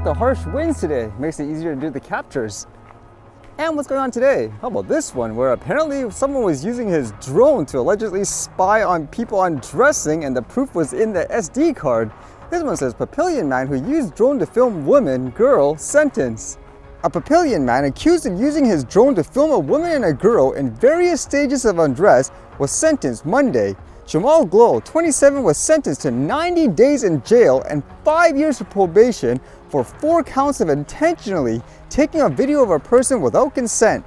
about the harsh winds today? Makes it easier to do the captures. And what's going on today? How about this one, where apparently someone was using his drone to allegedly spy on people undressing, and the proof was in the SD card. This one says, Papillion man who used drone to film woman, girl, sentence. A Papillion man accused of using his drone to film a woman and a girl in various stages of undress was sentenced Monday. Jamal Glow, 27, was sentenced to 90 days in jail and 5 years of probation for 4 counts of intentionally taking a video of a person without consent.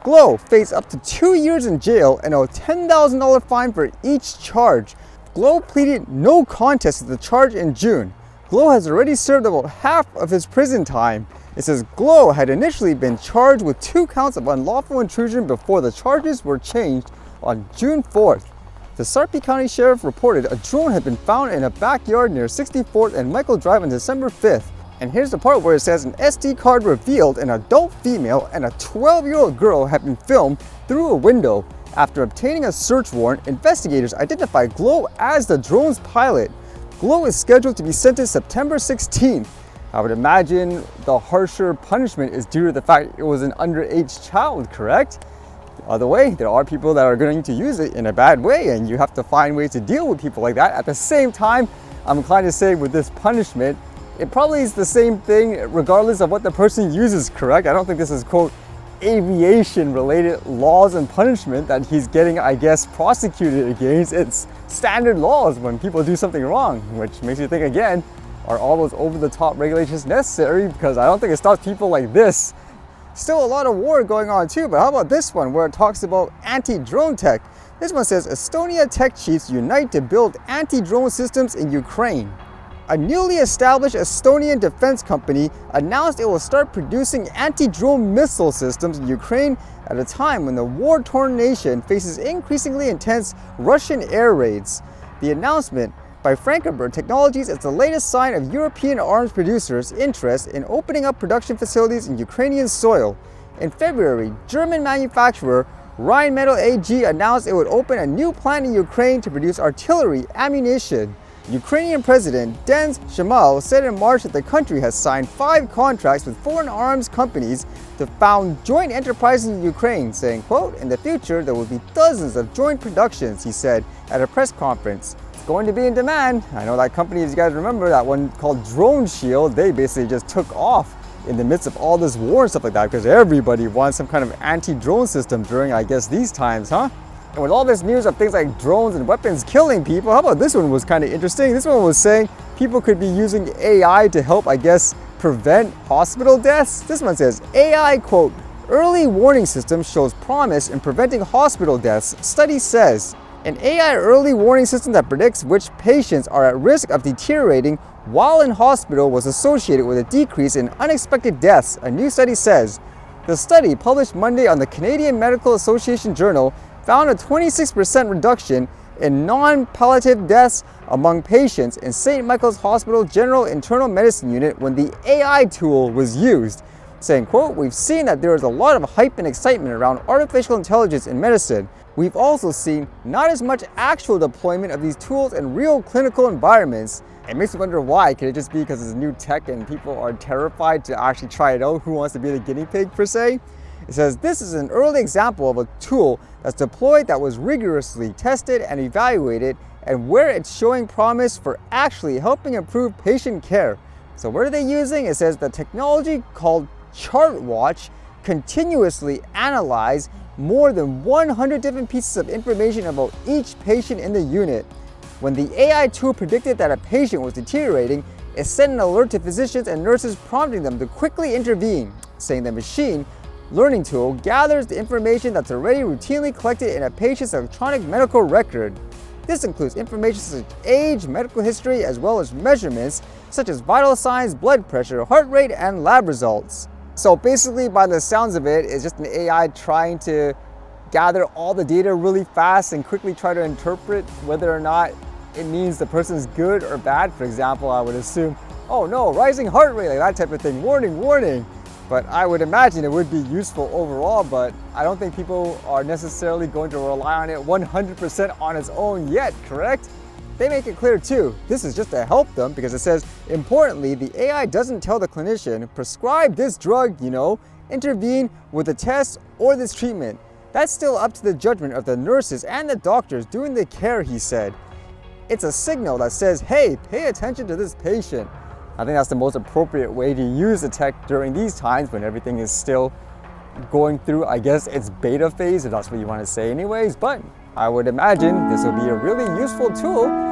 Glow faced up to 2 years in jail and a $10,000 fine for each charge. Glow pleaded no contest to the charge in June. Glow has already served about half of his prison time. It says Glow had initially been charged with 2 counts of unlawful intrusion before the charges were changed on June 4th. The Sarpy County Sheriff reported a drone had been found in a backyard near 64th and Michael Drive on December 5th. And here's the part where it says an SD card revealed an adult female and a 12-year-old girl had been filmed through a window. After obtaining a search warrant, investigators identified Glow as the drone's pilot. Glow is scheduled to be sentenced September 16th. I would imagine the harsher punishment is due to the fact it was an underage child, correct? The other way, there are people that are going to use it in a bad way, and you have to find ways to deal with people like that. At the same time, I'm inclined to say with this punishment, it probably is the same thing regardless of what the person uses, correct? I don't think this is, quote, aviation-related laws and punishment that he's getting, I guess, prosecuted against. It's standard laws when people do something wrong, which makes you think again, are all those over-the-top regulations necessary? Because I don't think it stops people like this. Still a lot of war going on too, but how about this one where it talks about anti-drone tech? This one says Estonia tech chiefs unite to build anti-drone systems in Ukraine. A newly established Estonian defense company announced it will start producing anti-drone missile systems in Ukraine at a time when the war-torn nation faces increasingly intense Russian air raids. The announcement by Frankenberg Technologies is the latest sign of European arms producers' interest in opening up production facilities in Ukrainian soil. In February, German manufacturer Rheinmetall AG announced it would open a new plant in Ukraine to produce artillery ammunition. Ukrainian President Denis Shmyhal said in March that the country has signed 5 contracts with foreign arms companies to found joint enterprises in Ukraine, saying, quote, in the future there will be dozens of joint productions, he said at a press conference. Going to be in demand. I know that company, as you guys remember, that one called Drone Shield, they basically just took off in the midst of all this war and stuff like that because everybody wants some kind of anti-drone system during, I guess, these times, huh? And with all this news of things like drones and weapons killing people, how about this one was kind of interesting? This one was saying people could be using AI to help, I guess, prevent hospital deaths. This one says, AI, quote, early warning system shows promise in preventing hospital deaths, study says. An AI early warning system that predicts which patients are at risk of deteriorating while in hospital was associated with a decrease in unexpected deaths, a new study says. The study, published Monday on the Canadian Medical Association Journal, found a 26% reduction in non-palliative deaths among patients in St. Michael's Hospital General Internal Medicine Unit when the AI tool was used, saying, quote, we've seen that there is a lot of hype and excitement around artificial intelligence in medicine. We've also seen not as much actual deployment of these tools in real clinical environments. It makes me wonder why. Could it just be because it's new tech and people are terrified to actually try it out? Who wants to be the guinea pig per se? It says this is an early example of a tool that's deployed that was rigorously tested and evaluated and where it's showing promise for actually helping improve patient care. So what are they using? It says the technology called ChartWatch continuously analyze more than 100 different pieces of information about each patient in the unit. When the AI tool predicted that a patient was deteriorating, it sent an alert to physicians and nurses prompting them to quickly intervene, saying the machine learning tool gathers the information that's already routinely collected in a patient's electronic medical record. This includes information such as age, medical history, as well as measurements such as vital signs, blood pressure, heart rate, and lab results. So basically, by the sounds of it, it's just an AI trying to gather all the data really fast and quickly try to interpret whether or not it means the person's good or bad. For example, I would assume, oh no, rising heart rate, like that type of thing, warning, warning. But I would imagine it would be useful overall, but I don't think people are necessarily going to rely on it 100% on its own yet, correct? they make it clear too, this is just to help them because it says, importantly, the AI doesn't tell the clinician, prescribe this drug, intervene with a test or this treatment. That's still up to the judgment of the nurses and the doctors doing the care, he said. It's a signal that says, hey, pay attention to this patient. I think that's the most appropriate way to use the tech during these times when everything is still going through, I guess, its beta phase, if that's what you want to say anyways, but I would imagine this will be a really useful tool.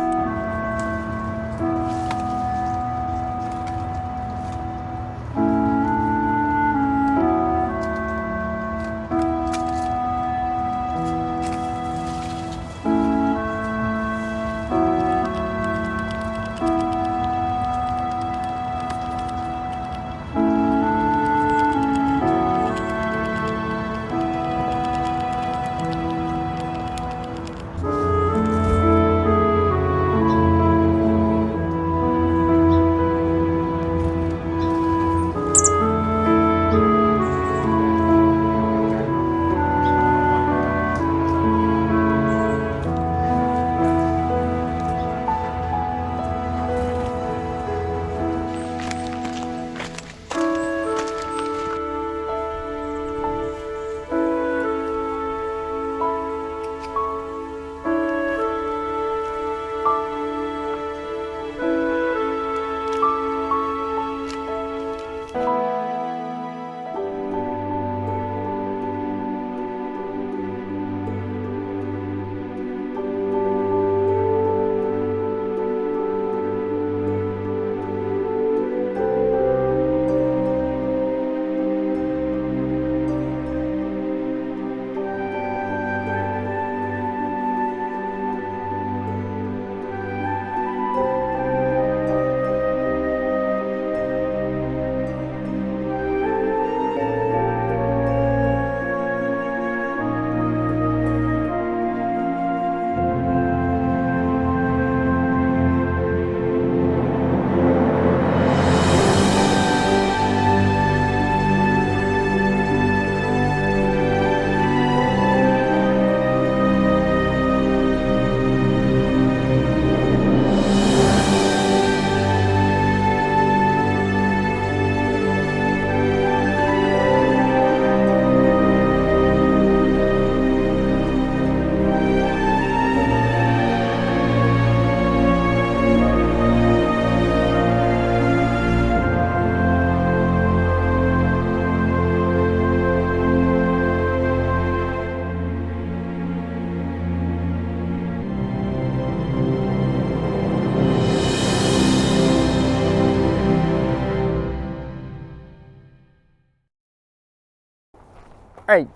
All right,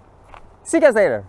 see you guys later.